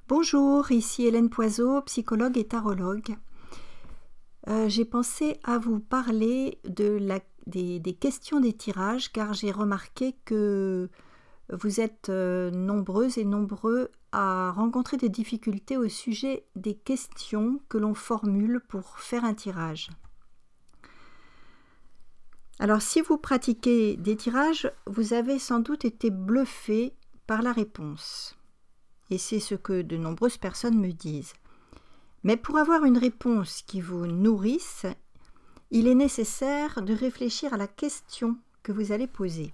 Bonjour, ici Hélène Poiseau, psychologue et tarologue. J'ai pensé à vous parler des questions des tirages car j'ai remarqué que vous êtes nombreuses et nombreux à rencontrer des difficultés au sujet des questions que l'on formule pour faire un tirage. Alors si vous pratiquez des tirages, vous avez sans doute été bluffé par la réponse. Et c'est ce que de nombreuses personnes me disent. Mais pour avoir une réponse qui vous nourrisse, il est nécessaire de réfléchir à la question que vous allez poser.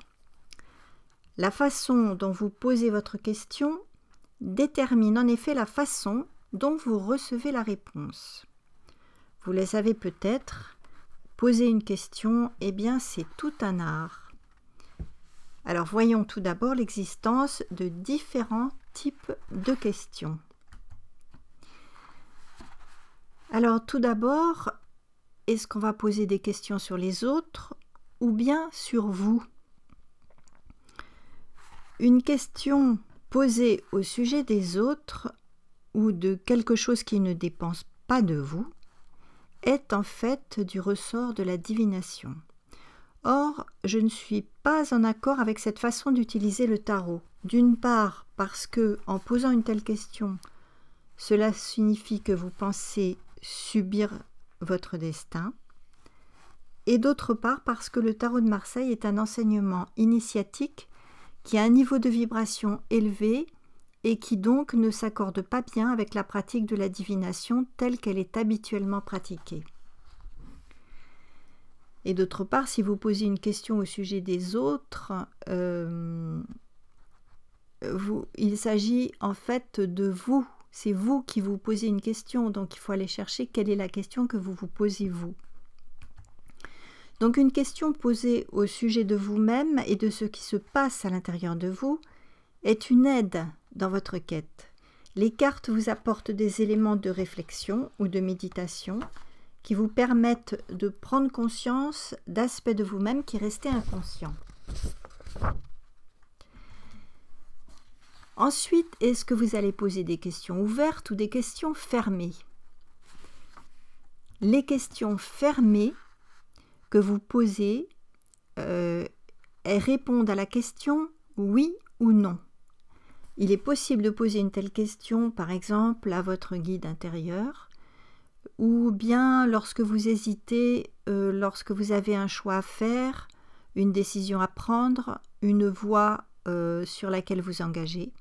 La façon dont vous posez votre question détermine en effet la façon dont vous recevez la réponse. Vous le savez peut-être, poser une question, eh bien c'est tout un art. Alors voyons tout d'abord l'existence de différents types de questions. Alors tout d'abord, est-ce qu'on va poser des questions sur les autres ou bien sur vous? Une question posée au sujet des autres ou de quelque chose qui ne dépend pas de vous est en fait du ressort de la divination. Or, je ne suis pas en accord avec cette façon d'utiliser le tarot. D'une part, parce que, en posant une telle question, cela signifie que vous pensez subir votre destin. Et d'autre part, parce que le tarot de Marseille est un enseignement initiatique qui a un niveau de vibration élevé et qui donc ne s'accorde pas bien avec la pratique de la divination telle qu'elle est habituellement pratiquée. Et d'autre part, si vous posez une question au sujet des autres, il s'agit en fait de vous. C'est vous qui vous posez une question, donc il faut aller chercher quelle est la question que vous vous posez vous. Donc une question posée au sujet de vous-même et de ce qui se passe à l'intérieur de vous est une aide dans votre quête. Les cartes vous apportent des éléments de réflexion ou de méditation qui vous permettent de prendre conscience d'aspects de vous-même qui restaient inconscients. Ensuite, est-ce que vous allez poser des questions ouvertes ou des questions fermées? Les questions fermées que vous posez répondent à la question oui ou non. Il est possible de poser une telle question, par exemple, à votre guide intérieur, ou bien lorsque vous hésitez, lorsque vous avez un choix à faire, une décision à prendre, une voie sur laquelle vous engagez.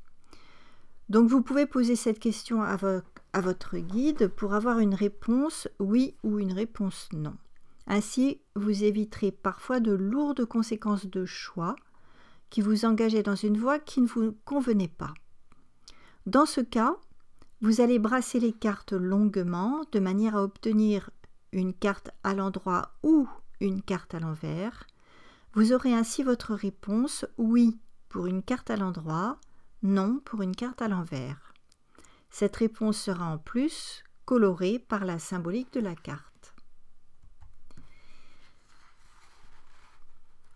Donc vous pouvez poser cette question à votre guide pour avoir une réponse oui ou une réponse non. Ainsi, vous éviterez parfois de lourdes conséquences de choix qui vous engagez dans une voie qui ne vous convenait pas. Dans ce cas, vous allez brasser les cartes longuement de manière à obtenir une carte à l'endroit ou une carte à l'envers. Vous aurez ainsi votre réponse oui pour une carte à l'endroit, non pour une carte à l'envers. Cette réponse sera en plus colorée par la symbolique de la carte.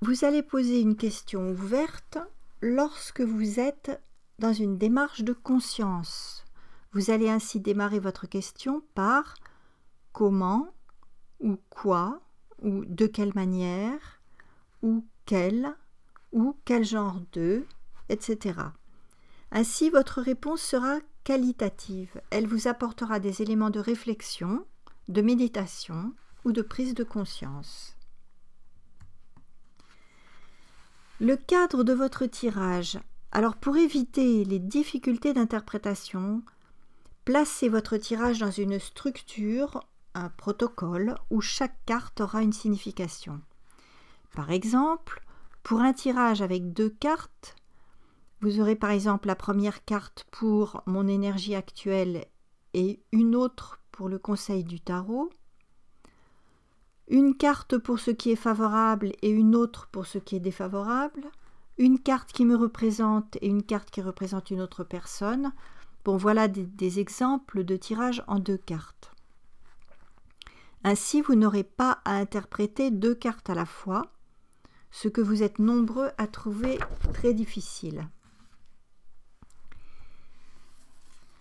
Vous allez poser une question ouverte lorsque vous êtes dans une démarche de conscience. Vous allez ainsi démarrer votre question par comment ou quoi ou de quelle manière ou quel genre de, etc. Ainsi, votre réponse sera qualitative. Elle vous apportera des éléments de réflexion, de méditation ou de prise de conscience. Le cadre de votre tirage. Alors, pour éviter les difficultés d'interprétation, placez votre tirage dans une structure, un protocole, où chaque carte aura une signification. Par exemple, pour un tirage avec 2 cartes, vous aurez par exemple la première carte pour mon énergie actuelle et une autre pour le conseil du tarot, une carte pour ce qui est favorable et une autre pour ce qui est défavorable, une carte qui me représente et une carte qui représente une autre personne. Bon, voilà des exemples de tirage en 2 cartes. Ainsi, vous n'aurez pas à interpréter 2 cartes à la fois, ce que vous êtes nombreux à trouver très difficile.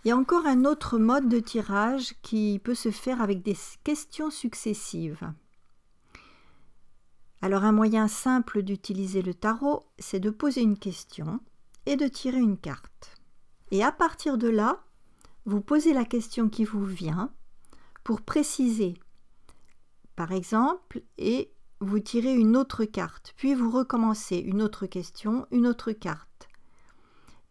Il y a encore un autre mode de tirage qui peut se faire avec des questions successives. Alors un moyen simple d'utiliser le tarot, c'est de poser une question et de tirer une carte. Et à partir de là, vous posez la question qui vous vient pour préciser, par exemple, et vous tirez une autre carte, puis vous recommencez une autre question, une autre carte.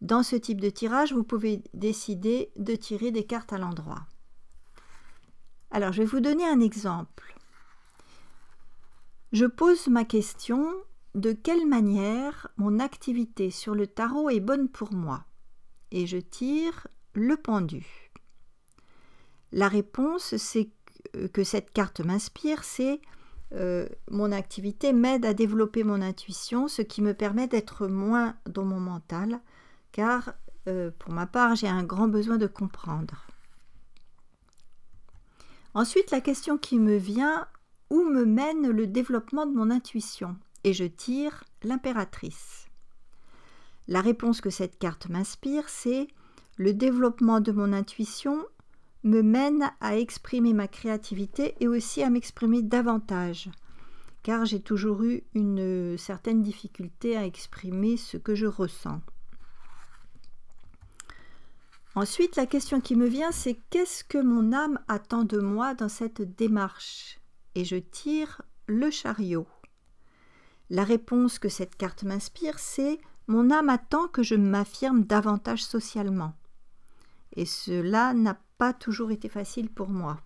Dans ce type de tirage, vous pouvez décider de tirer des cartes à l'endroit. Alors, je vais vous donner un exemple. Je pose ma question: de quelle manière mon activité sur le tarot est bonne pour moi? Et je tire le pendu. La réponse, c'est que cette carte m'inspire, c'est mon activité m'aide à développer mon intuition, ce qui me permet d'être moins dans mon mental, car pour ma part, j'ai un grand besoin de comprendre. Ensuite, la question qui me vient: où me mène le développement de mon intuition? Et je tire l'impératrice. La réponse que cette carte m'inspire, c'est: le développement de mon intuition me mène à exprimer ma créativité et aussi à m'exprimer davantage, car j'ai toujours eu une certaine difficulté à exprimer ce que je ressens. Ensuite, la question qui me vient, c'est: qu'est-ce que mon âme attend de moi dans cette démarche? Et je tire le chariot. La réponse que cette carte m'inspire, c'est: mon âme attend que je m'affirme davantage socialement. Et cela n'a pas toujours été facile pour moi.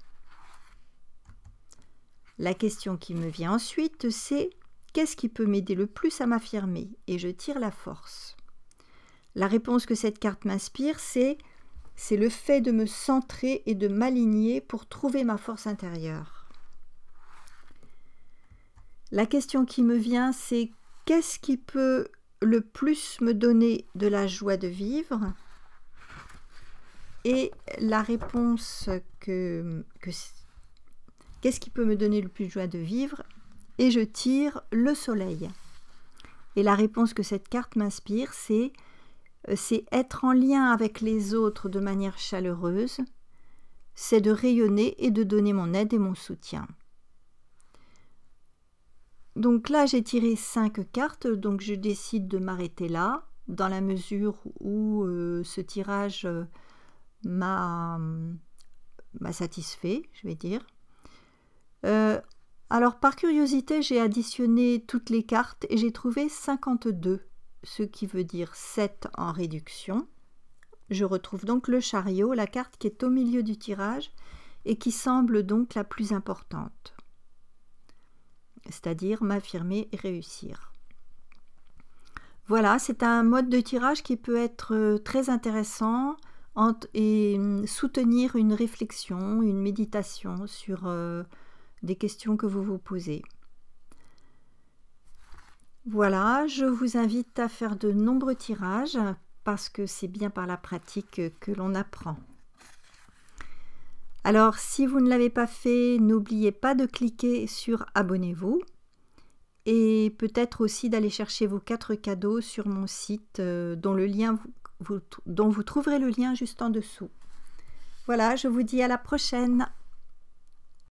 La question qui me vient ensuite, c'est: qu'est-ce qui peut m'aider le plus à m'affirmer? Et je tire la force. La réponse que cette carte m'inspire, c'est le fait de me centrer et de m'aligner pour trouver ma force intérieure. La question qui me vient, c'est: qu'est-ce qui peut le plus me donner de la joie de vivre? Et la réponse qu'est-ce qui peut me donner le plus de joie de vivre? Et je tire le soleil. Et la réponse que cette carte m'inspire, c'est être en lien avec les autres de manière chaleureuse, c'est de rayonner et de donner mon aide et mon soutien. Donc là, j'ai tiré 5 cartes, donc je décide de m'arrêter là, dans la mesure où ce tirage m'a satisfait, je vais dire. Alors, par curiosité, j'ai additionné toutes les cartes et j'ai trouvé 52, ce qui veut dire 7 en réduction. Je retrouve donc le chariot, la carte qui est au milieu du tirage et qui semble donc la plus importante, c'est-à-dire m'affirmer et réussir. Voilà, c'est un mode de tirage qui peut être très intéressant et soutenir une réflexion, une méditation sur des questions que vous vous posez. Voilà, je vous invite à faire de nombreux tirages parce que c'est bien par la pratique que l'on apprend. Alors, si vous ne l'avez pas fait, n'oubliez pas de cliquer sur « Abonnez-vous » et peut-être aussi d'aller chercher vos 4 cadeaux sur mon site dont vous trouverez le lien juste en dessous. Voilà, je vous dis à la prochaine.